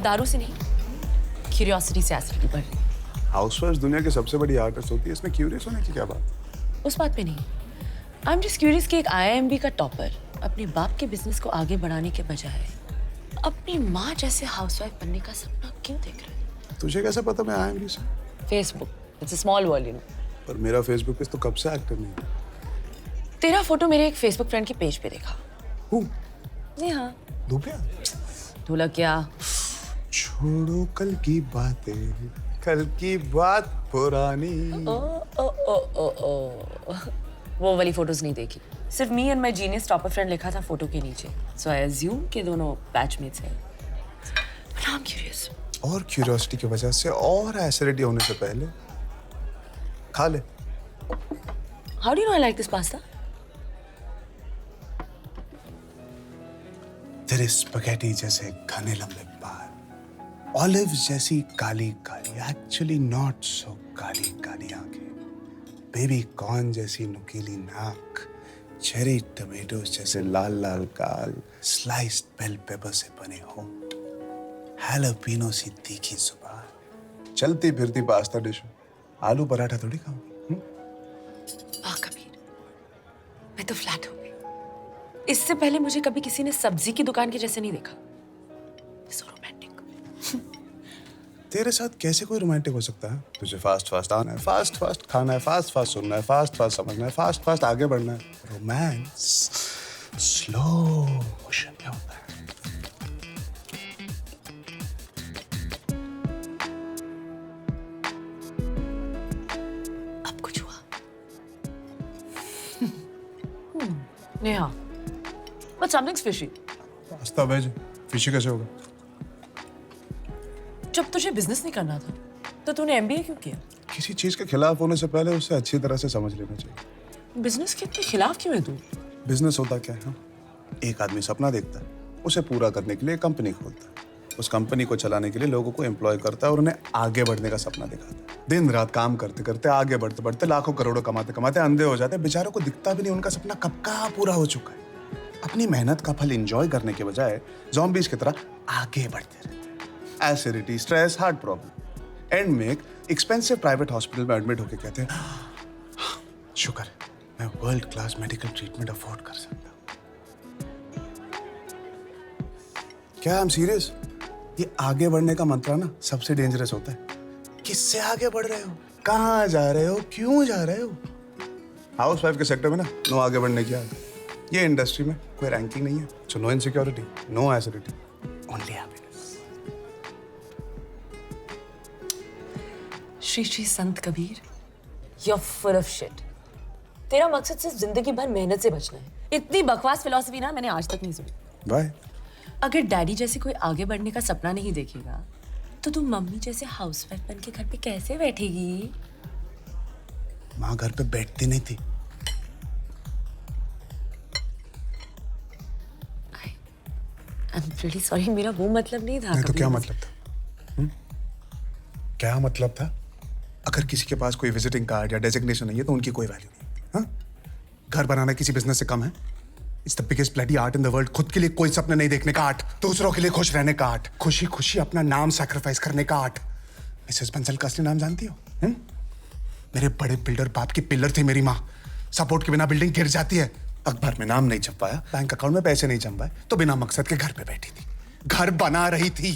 दारू से नहीं, क्यूरियोसिटी से एसिडिटी बढ़ रही है। हाउसवाइफ दुनिया की सबसे बड़ी आर्टिस्ट होती है, इसमें क्यूरियस होने की क्या बात? उस बात पे नहीं, आई एम जस्ट क्यूरियस कि एक IIMB का टॉपर अपने बाप के बिजनेस को आगे बढ़ाने के बजाय अपनी माँ जैसे हाउसवाइफ बनने का सपना क्यों देख रहे हैं? तुझे कैसे पता मैं IIMB से? Facebook, it's a small world you know. पर मेरा फेसबुक पे तो कब से एक्टिव नहीं है। तेरा फोटो मेरे एक फेसबुक फ्रेंड के पेज पे देखा। हूँ? जी हाँ। धूपिया? ढोलक क्या? छोड़ो कल की बातें, कल की बात पुरानी। ओ ओ ओ ओ ओ वो वाली फोटोज नहीं देखी, सिर्फ me and my genius topper friend लिखा था फोटो के नीचे, सो आई अज्यूम कि दोनों बैचमेट्स हैं। But I am curious. और क्यूरियोसिटी की वजह से और एसिडिटी होने से पहले खा ले। How do you know I like this pasta? तेरे स्पैगेटी जैसे घने लंबे बाल, ऑलिव जैसी Kali Kali, actually not so Kali Kali आंखें, बेबी कॉर्न जैसी नुकीली नाक, चेरी टमेटोज जैसे लाल लाल गाल, स्लाइस्ड बेल पेपर से बने होंठ, हैलोपिनो सी तीखी जुबान, चलती फिरती पास्ता डिश, आलू पराठा थोड़ी खाऊंगी। वाह कबीर, मैं तो फ्लैट हो गई। इससे पहले मुझे कभी किसी ने सब्जी की दुकान के जैसे नहीं देखा। So romantic. तेरे साथ कैसे कोई रोमांटिक हो सकता है? तुझे फास्ट फास्ट आना है, फास्ट फास्ट खाना है, फास्ट फास्ट सुनना है, फास्ट फास्ट समझना है, फास्ट फास्ट आगे बढ़ना है। रोमांस स्लो मोशन में होता है। अब कुछ हुआ? Neha, but something's fishy. Pasta veg, fishy कैसे होगा? जब तुझे बिजनेस नहीं करना था, तो तूने MBA क्यों किया? किसी चीज के खिलाफ होने से पहले उसे अच्छी तरह से समझ लेना चाहिए। बिजनेस के इतने खिलाफ क्यों है तू? बिजनेस होता क्या है? एक आदमी सपना देखता है, उसे पूरा करने के लिए कंपनी खोलता है, उस कंपनी को चलाने के लिए लोगों को एम्प्लॉय करता है और उन्हें आगे बढ़ने का सपना दिखाता है। दिन रात काम करते करते, आगे बढ़ते बढ़ते, लाखों करोड़ों कमाते कमाते अंधे हो जाते हैं। बेचारों को दिखता भी नहीं उनका सपना कब का पूरा हो चुका है। अपनी मेहनत का फल एंजॉय करने के बजाय ज़ॉम्बीज की तरह आगे बढ़ते रहते हैं। Acidity, stress, heart problem, and में एक एक्सपेंसिव प्राइवेट हॉस्पिटल में एडमिट होकर कहते हैं, शुक्र है मैं world class medical treatment afford कर सकता हूँ। क्या आई एम सीरियस? ये आगे बढ़ने का मंत्र ना सबसे डेंजरस होता है। किससे आगे बढ़ रहे हो, कहाँ जा रहे हो, क्यों जा रहे हो? हाउसवाइफ के सेक्टर में ना नो आगे बढ़ने की आदत। ये इंडस्ट्री में कोई रैंकिंग नहीं है, so no insecurity, no acidity, only happiness. Shri Shri Sant Kabir, you're full of shit. तेरा मकसद सिर्फ जिंदगी भर मेहनत से बचना है। इतनी बकवास फिलॉसफी ना मैंने आज तक नहीं सुनी। बाय। अगर डैडी जैसे कोई आगे बढ़ने का सपना नहीं देखेगा, तो तू मम्मी जैसे हाउसवाइफ बन के घर पे कैसे बैठेगी? माँ घर पे बैठती नहीं थी। I'm really sorry, मेरा वो मतलब नहीं था। नहीं तो क्या मतलब था? क्या मतलब था? अगर किसी के पास कोई विजिटिंग कार्ड या डेजिग्नेशन नहीं है तो उनकी कोई वैल्यू नहीं। हाँ? घर बनाना किसी बिजनेस से कम है? It's the biggest bloody art in the world. खुद के लिए कोई सपने नहीं देखने का आर्ट, दूसरों के लिए खुश रहने का आर्ट, खुशी खुशी अपना नाम सैक्रिफाइस करने का आर्ट। मिसेस बंसल का असली नाम जानती हो? मेरे बड़े बिल्डर बाप की पिलर थी मेरी माँ। सपोर्ट के बिना बिल्डिंग गिर जाती है। अखबार में नाम नहीं छपाया, बैंक अकाउंट में पैसे नहीं जम पाए, तो बिना मकसद के घर पे बैठी थी, घर बना रही थी।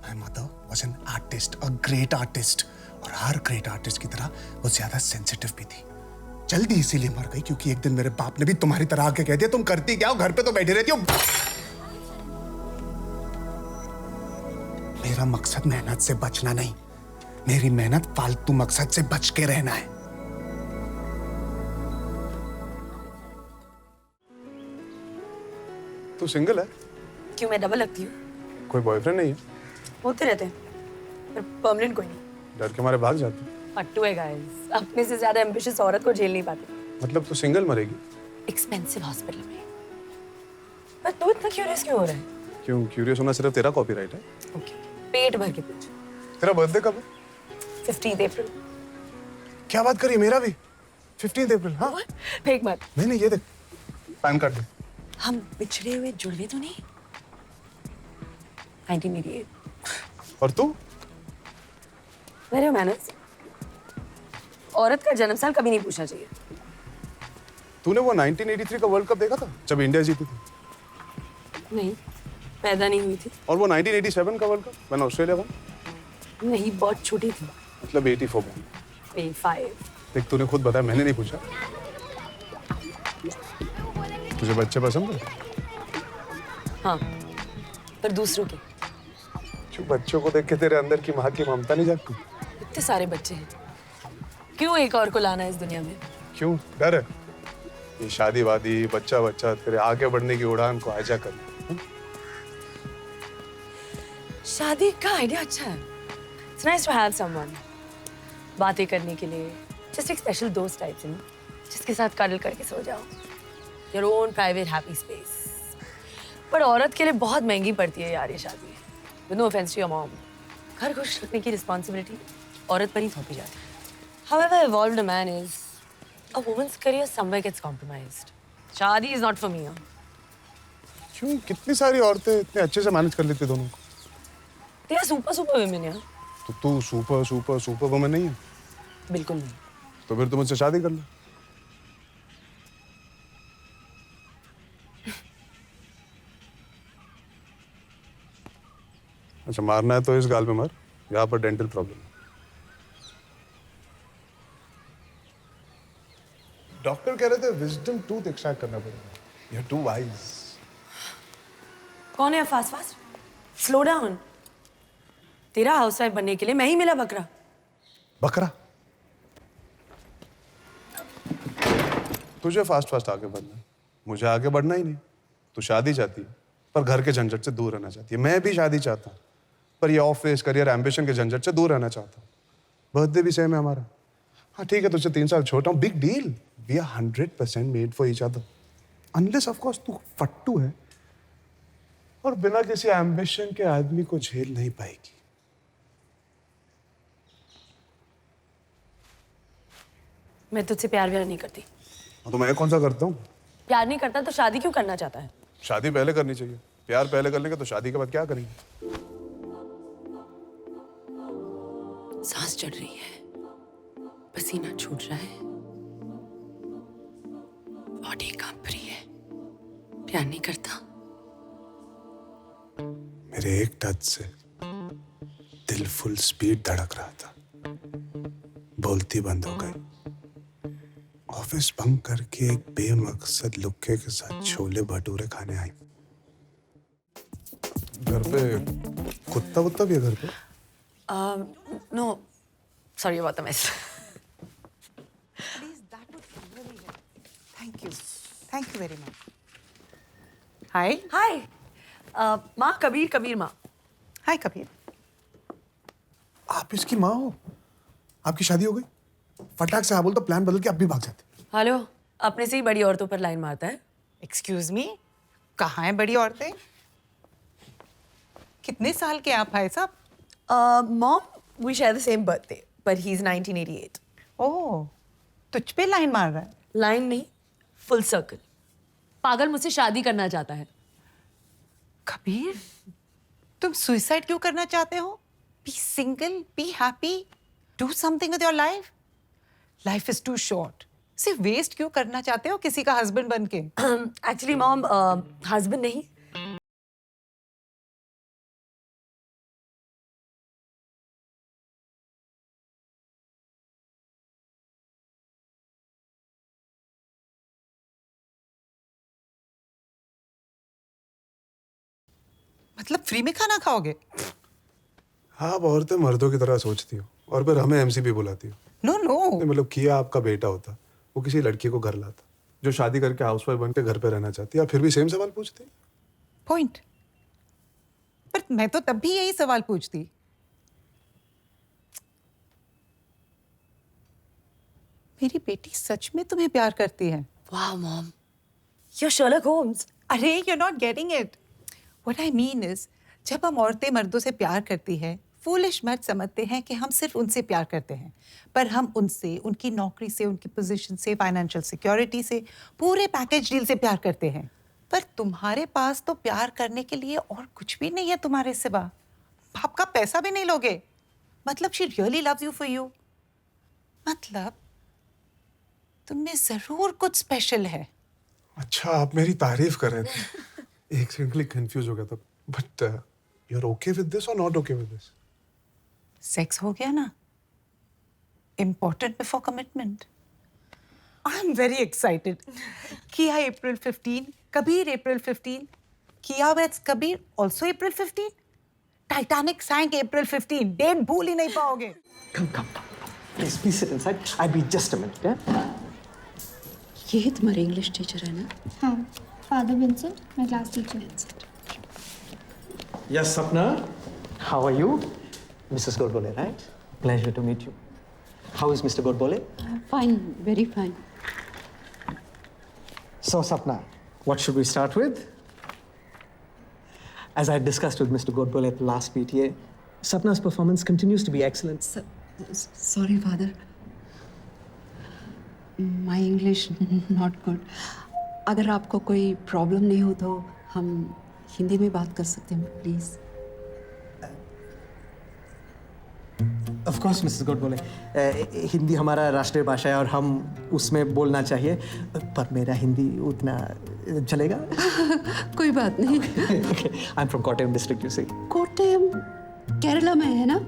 My mother was an artist, a great artist, और हर ग्रेट आर्टिस्ट की तरह वो ज्यादा सेंसिटिव भी थी। जल्दी इसीलिए मर गई क्योंकि एक दिन मेरे बाप ने भी तुम्हारी तरह आके कह दिया, तुम करती क्या हो, घर पे तो बैठी रहती हो। मेरा मकसद मेहनत से बचना नहीं, मेरी मेहनत फालतू मकसद से बच के रहना है। तू सिंगल है? क्यों, मैं डबल लगती हूँ? कोई बॉयफ्रेंड नहीं है? होते रहते हैं, पर परमानेंट कोई नहीं। डर के मारे भाग जाती? पट्टू है गाइस, अपने से ज्यादा एम्बिशियस औरत को झेल नहीं पाती। मतलब तू सिंगल मरेगी? एक्सपेंसिव हॉस्पिटल में। पर तू इतना क्यूरियस क्यों हो रहा है? क्यों क्यूरियस होना सिर्फ तेरा कॉपीराइट है? ओके, पेट भर के पूछ। तेरा बर्थडे कब है? 15 अप्रैल। क्या बात करी, मेरा भी 15 अप्रैल। हाँ फेक मत। नहीं ये देख, पैन कार्ड दे। हम बिछड़े हुए जुड़वे तो नहीं? 1988। और तू? मेरे मैनर्स। औरत का जन्म साल कभी नहीं पूछना चाहिए। तूने वो 1983 का वर्ल्ड कप देखा था जब इंडिया जीती थी? नहीं, पैदा नहीं हुई थी। और वो 1987 का world cup when Australia won? नहीं, बहुत छोटी थी। मतलब 84 में। 85। देख तूने खुद बताया, मैंने नहीं पूछा। तुझे बच्चे पसंद है? हाँ, पर दूसरों के। क्यों बच्चों को देख के तेरे अंदर की माँ की ममता नहीं जागती? इतने सारे बच्चे हैं, क्यों एक और को लाना है इस दुनिया में? क्यों डर है? ये शादी वादी बच्चा बच्चा तेरे आगे बढ़ने की उड़ान को आजा कर। शादी का आइडिया अच्छा है। It's nice to have someone बातें करने के लिए, just एक स्पेशल दोस्त टाइप से, जिसके साथ कडल करके सो जाओ। Your own private happy space। पर औरत के लिए बहुत महंगी पड़ती है यार ये शादी। With no offense to your mom, घर खुश रखने की रिस्पॉन्सिबिलिटी औरत पर ही थोपी जाती है। However evolved a man is, a woman's career somewhere gets compromised। शादी is not for me। क्यों? कितनी सारी औरतें इतने अच्छे से मैनेज कर लेती दोनों को। तेरा सुपर women है। तो तू सुपर वुमन नहीं है? बिल्कुल नहीं। तो फिर तू मुझसे शादी कर ले। अच्छा मारना है तो इस गाल पे मार, यहाँ पर डेंटल प्रॉब्लम है। डॉक्टर कह रहे थे विजडम टूथ एक्सट्रैक्ट करना पड़ेगा। You are too wise. कौन है फास्ट? Slow down. तेरा हाउसवाइफ बनने के लिए मैं ही मिला बकरा। बकरा? तुझे फास्ट आगे बढ़ना है, मुझे आगे बढ़ना ही नहीं। तू शादी चाहती है पर घर के झंझट से दूर रहना चाहती है। मैं भी शादी चाहता हूँ पर ये ऑफिस करियर एम्बिशन के झंझट से दूर रहना चाहता हूँ। बर्थडे भी सेम है हमारा। हाँ ठीक है, तुझसे 3 साल छोटा हूँ, big deal. We are 100% made for each other. Unless of course तू फट्टू है और बिना किसी एम्बिशन के आदमी को झेल नहीं पाएगी। मैं तुझसे प्यार व्यार नहीं करती। तो मैं कौन सा करता हूँ? प्यार नहीं करता तो शादी क्यों करना चाहता है? शादी पहले करनी चाहिए। प्यार पहले कर लेंगे तो शादी के बाद क्या करेंगे? सांस चढ़ रही है, पसीना छूट रहा है, बॉडी कांप रही है। प्यार नहीं करता। मेरे एक टच से दिल फुल स्पीड धड़क रहा था, बोलती बंद हो गई। ऑफिस बंक करके एक बेमकसद लुक्के के साथ छोले भटूरे खाने आई। घर पे कुत्ता वुत्ता भी है घर पे? No, sorry about the mess. Please, that would be really helpful. Thank you. Thank you very much. Hi. हाय। माँ कबीर माँ। Hi, Kabir. आप इसकी माँ हो? आपकी शादी हो गई? फटाक से हाँ बोल तो प्लान बदल के अब भी भाग जाते। हेलो, अपने से ही बड़ी औरतों पर लाइन मारता है। Excuse me. कहाँ हैं बड़ी औरतें? कितने साल के आप भाई साहब? Mom, we share the same birthday, but he's 1988। Oh, तुझ पे लाइन मार रहा है? लाइन नहीं, फुल सर्कल। पागल मुझसे शादी करना चाहता है। कबीर, तुम सुसाइड क्यों करना चाहते हो? Be single, be happy, do something with your life. Life is too short. सिर्फ वेस्ट क्यों करना चाहते हो किसी का हस्बैंड बन के? एक्चुअली मॉम, हस्बैंड नहीं, मतलब फ्री में खाना खाओगे? हाँ, आप औरतें मर्दों की तरह सोचती हो और फिर हमें एमसीपी बुलाती हो। No no. मतलब किया आपका बेटा होता, वो किसी लड़की को घर लाता जो शादी करके हाउसवाइफ बन के घर पे रहना चाहती है, आप फिर भी सेम सवाल पूछते हैं। पॉइंट। पर मैं तो तब भी यही सवाल पूछती। मेरी बेटी सच में तुम्हें प्यार करती है? वाह मॉम, you're Sherlock Holmes। अरे you're not getting it. What I mean is, जब हम औरतें मर्दों से प्यार करती हैं, फूलिश मर्द समझते हैं कि हम सिर्फ उनसे प्यार करते हैं, पर हम उनसे, उनकी नौकरी से, उनकी पोजीशन से, फाइनेंशियल सिक्योरिटी से, पूरे पैकेज डील से प्यार करते हैं। पर तुम्हारे पास तो प्यार करने के लिए और कुछ भी नहीं है तुम्हारे सिवा। बाप का पैसा भी नहीं लोगे? मतलब she really loves you for you. मतलब तुमने जरूर कुछ स्पेशल है। अच्छा, आप मेरी तारीफ कर रहे थे। एक सेकंड के लिए कंफ्यूज हो गया था। But you are okay with this or not okay with this? Sex हो गया ना, important before commitment. I am very excited. Kiya April 15, Kabir April 15, Kiya waits Kabir also April 15, Titanic sank April 15। Date भूल ही नहीं पाओगे। Come. Please sit inside. I'll be just a minute, yeah? ये तुम्हारे English teacher है ना? हाँ, फादर विंसेंट, मैं class teacher. Yes, Sapna. How are you? Mrs. Godbole, right? Pleasure to meet you. How is Mr. Godbole? Fine, very fine. So, Sapna, what should we start with? As I discussed with Mr. Godbole at the last PTA, Sapna's performance continues to be excellent. Sorry, father. My English not good. अगर आपको कोई problem नहीं हो तो हम हिंदी में बात कर सकते हैं, please. Of course, Mrs. Godbole. Hindi हमारा राष्ट्रीय भाषा है और हम उसमें बोलना चाहिए, पर मेरा हिंदी उतना चलेगा? कोई बात नहीं। Okay, I'm from Kottayam district, you see. Kottayam Kerala में है ना?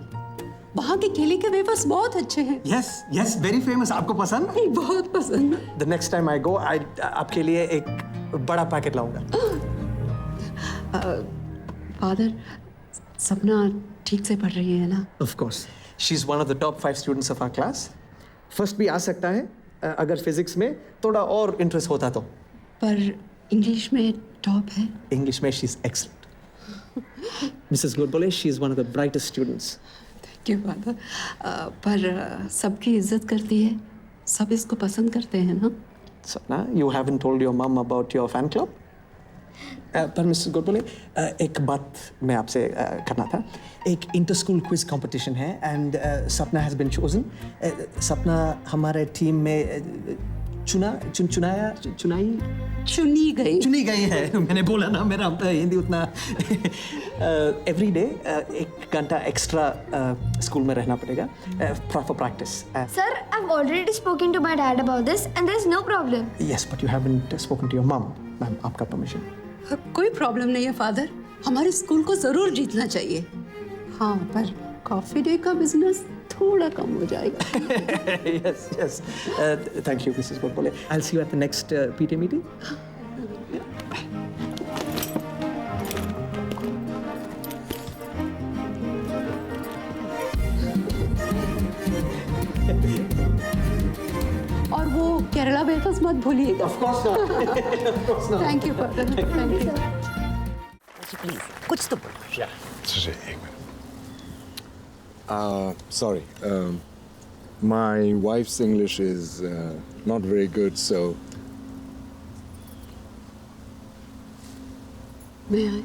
वहाँ के केले के वेफर्स बहुत अच्छे हैं। Yes, very famous. आपको पसंद? बहुत पसंद। The next time I go, आपके लिए एक बड़ा पैकेट लाऊंगा। फादर, सपना ठीक से पढ़ रही है ना? Of course. She's one of the top 5 students of our class. First भी आ सकता है अगर फिजिक्स में थोड़ा और इंटरेस्ट होता तो। पर इंग्लिश में टॉप है। English में she's excellent. Mrs. Godbole, she's one of the brightest students. Thank you father. पर सबकी इज्जत करती है, सब इसको पसंद करते हैं ना? Sapna, you haven't told your mom about your fan club? पर मिस्टर गोडबोले, एक बात मैं आपसे करना था। एक इंटर स्कूल क्विज कंपटीशन है एंड सपना हैज बीन चोजन। सपना हमारे टीम में चुनी गई है। मैंने बोला ना, मेरा हिंदी उतना एवरी डे 1 घंटा एक्स्ट्रा स्कूल में रहना पड़ेगा, proper practice. Sir, I've already spoken to my dad about this and there's no problem. Yes, but you haven't spoken to your mom. Ma'am, आपका परमिशन? कोई प्रॉब्लम नहीं है फादर, हमारे school को जरूर जीतना चाहिए। हाँ, पर कॉफी डे का बिजनेस थोड़ा कम हो जाएगा। Yes. Thank you, Mrs. Godbole. I'll see you at the next PTA meeting. और वो केरला वेफर्स मत भूलिएगा। Of course not. Thank you father, thank you. Please कुछ तो बोलो। जी, एक minute. Sorry. My wife's English is not very good, so May I?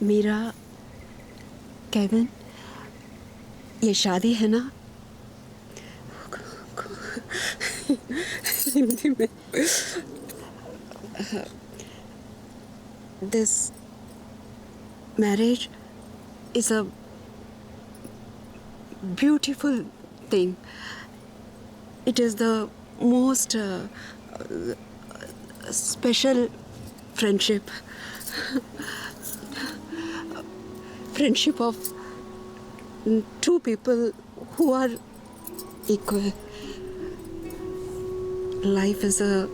Meera, Kevin, ये शादी है ना? हिंदी में। This marriage is a beautiful thing. It is the most special friendship. Friendship of two people who are equal. Life is a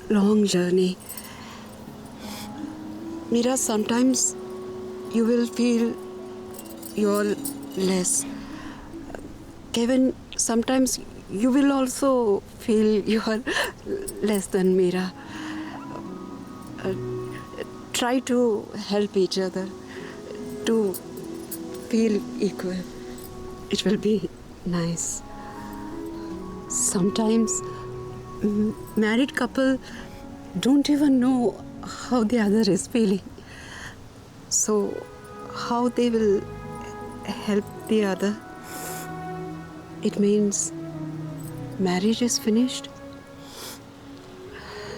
long journey. Mira, sometimes you will feel you're less. Kevin, sometimes you will also feel you are less than Mira. Try to help each other to feel equal. It will be nice. Sometimes married couple don't even know how the other is feeling. So, how they will help the other? It means marriage is finished?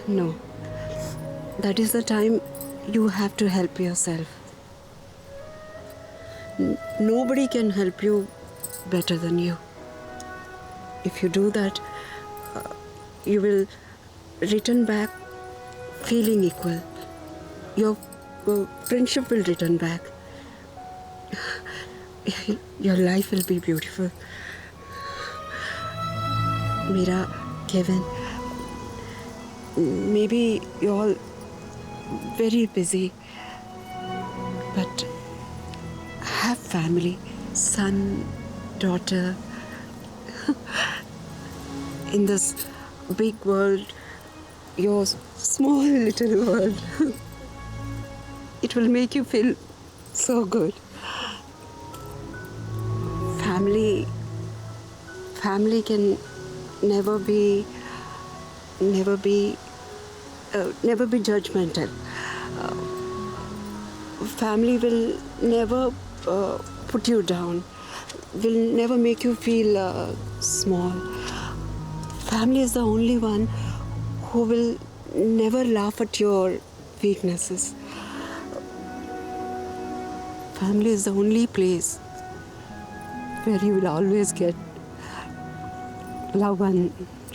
No. That is the time you have to help yourself. Nobody can help you better than you. If you do that, you will return back feeling equal. Your friendship will return back. Your life will be beautiful. Mira, Kevin, maybe you're all very busy, but have family, son, daughter. In this big world, your small little world, it will make you feel so good. Family can never be judgmental. Family will never put you down, will never make you feel small. Family is the only one who will never laugh at your weaknesses. Family is the only place where you will always get love and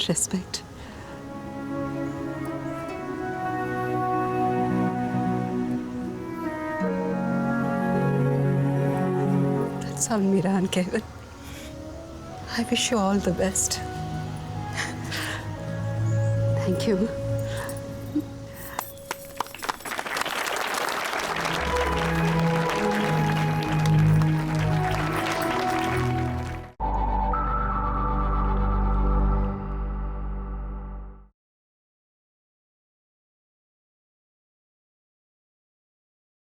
respect. That's all, Mira and Kevin. I wish you all the best. Thank you.